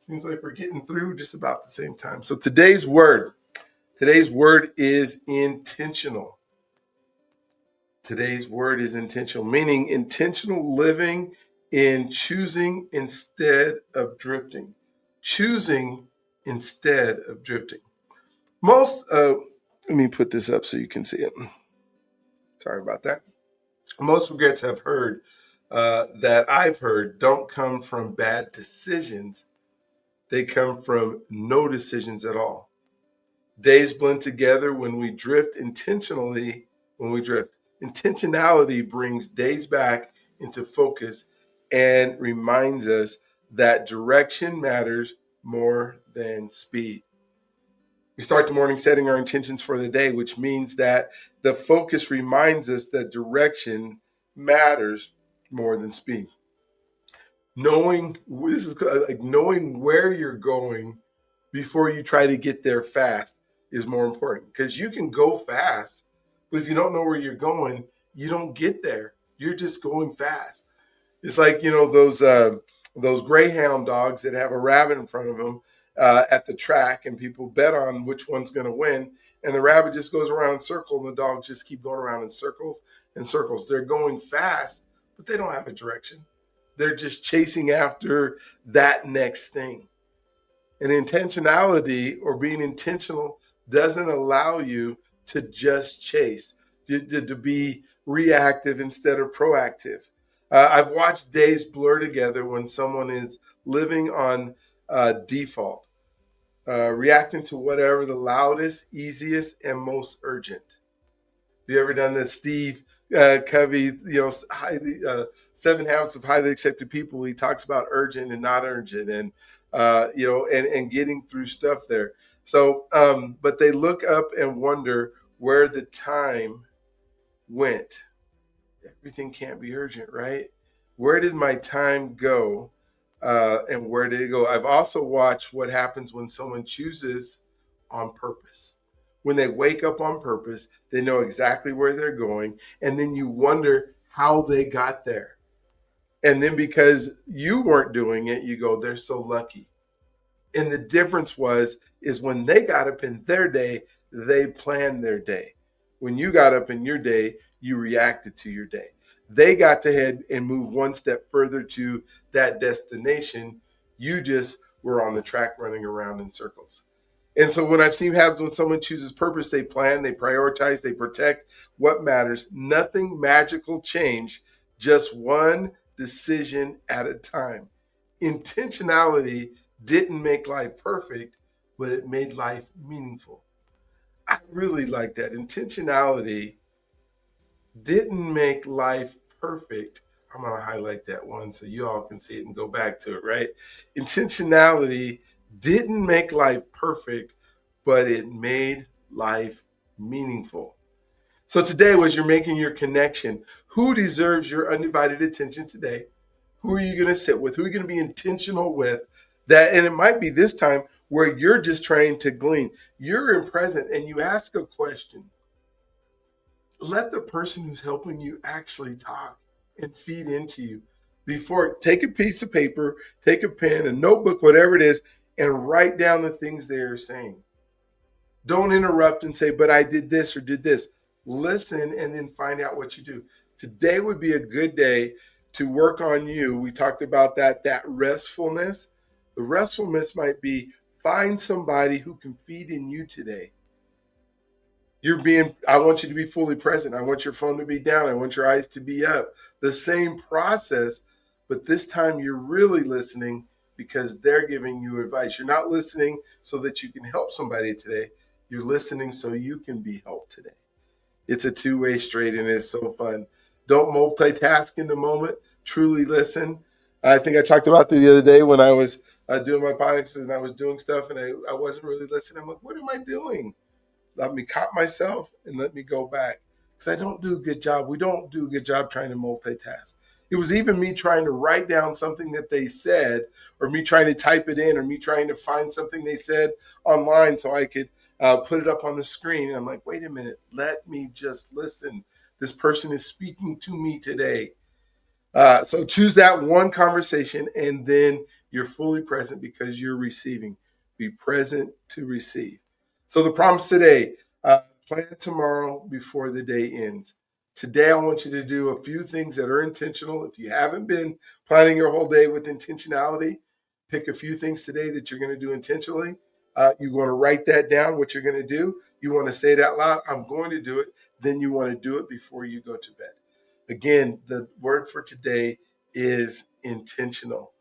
Seems like we're getting through just about the same time. So today's word is intentional. Today's word is intentional, meaning intentional living in choosing instead of drifting. Choosing instead of drifting. Most, let me put this up so you can see it. Sorry about that. Most regrets that I've heard don't come from bad decisions. They come from no decisions at all. Days blend together when we drift intentionally. When we drift, intentionality brings days back into focus and reminds us that direction matters more than speed. We start the morning setting our intentions for the day, which means that the focus reminds us that direction matters more than speed. Knowing where you're going before you try to get there fast is more important, because you can go fast, but if you don't know where you're going, you don't get there. You're just going fast. It's like, those greyhound dogs that have a rabbit in front of them at the track, and people bet on which one's going to win, and the rabbit just goes around in circles, and the dogs just keep going around in circles and circles. They're going fast, but they don't have a direction. They're just chasing after that next thing. And intentionality, or being intentional, doesn't allow you to just chase, to be reactive instead of proactive. I've watched days blur together when someone is living on default, reacting to whatever the loudest, easiest, and most urgent. Have you ever done this? Steve Covey, highly, 7 Habits of Highly Accepted People. He talks about urgent and not urgent, and and getting through stuff there. So, but they look up and wonder where the time went. Everything can't be urgent, right? Where did my time go? And where did it go? I've also watched what happens when someone chooses on purpose. When they wake up on purpose, they know exactly where they're going. And then you wonder how they got there. And then because you weren't doing it, you go, they're so lucky. And the difference is when they got up in their day, they planned their day. When you got up in your day, you reacted to your day. They got to head and move one step further to that destination. You just were on the track running around in circles. And so when I've seen happens when someone chooses purpose, they plan, they prioritize, they protect what matters. Nothing magical changed, just one decision at a time. Intentionality didn't make life perfect, but it made life meaningful. I really like that. Intentionality didn't make life perfect. I'm going to highlight that one so you all can see it and go back to it, right? Intentionality didn't make life perfect, but it made life meaningful. So today, as you're making your connection, who deserves your undivided attention today? Who are you going to sit with? Who are you going to be intentional with? That, and it might be this time where you're just trying to glean. You're in present and you ask a question. Let the person who's helping you actually talk and feed into you. Before, take a piece of paper, take a pen, a notebook, whatever it is, and write down the things they are saying. Don't interrupt and say, but I did this or did this. Listen and then find out what you do. Today would be a good day to work on you. We talked about that restfulness. The restfulness might be find somebody who can feed in you today. I want you to be fully present. I want your phone to be down. I want your eyes to be up. The same process, but this time you're really listening because they're giving you advice. You're not listening so that you can help somebody today. You're listening so you can be helped today. It's a two-way street and it's so fun. Don't multitask in the moment. Truly listen. I think I talked about the other day when I was doing my podcast and I was doing stuff and I wasn't really listening. I'm like, what am I doing? Let me caught myself and let me go back. Because I don't do a good job. We don't do a good job trying to multitask. It was even me trying to write down something that they said, or me trying to type it in, or me trying to find something they said online so I could put it up on the screen. And I'm like, wait a minute, let me just listen. This person is speaking to me today. So choose that one conversation, and then You're fully present because you're receiving. Be present to receive. So the promise today, plan tomorrow before the day ends. Today, I want you to do a few things that are intentional. If you haven't been planning your whole day with intentionality, pick a few things today that you're going to do intentionally. You want to write that down, what you're going to do. You want to say it out loud. I'm going to do it. Then you want to do it before you go to bed. Again, the word for today is intentional.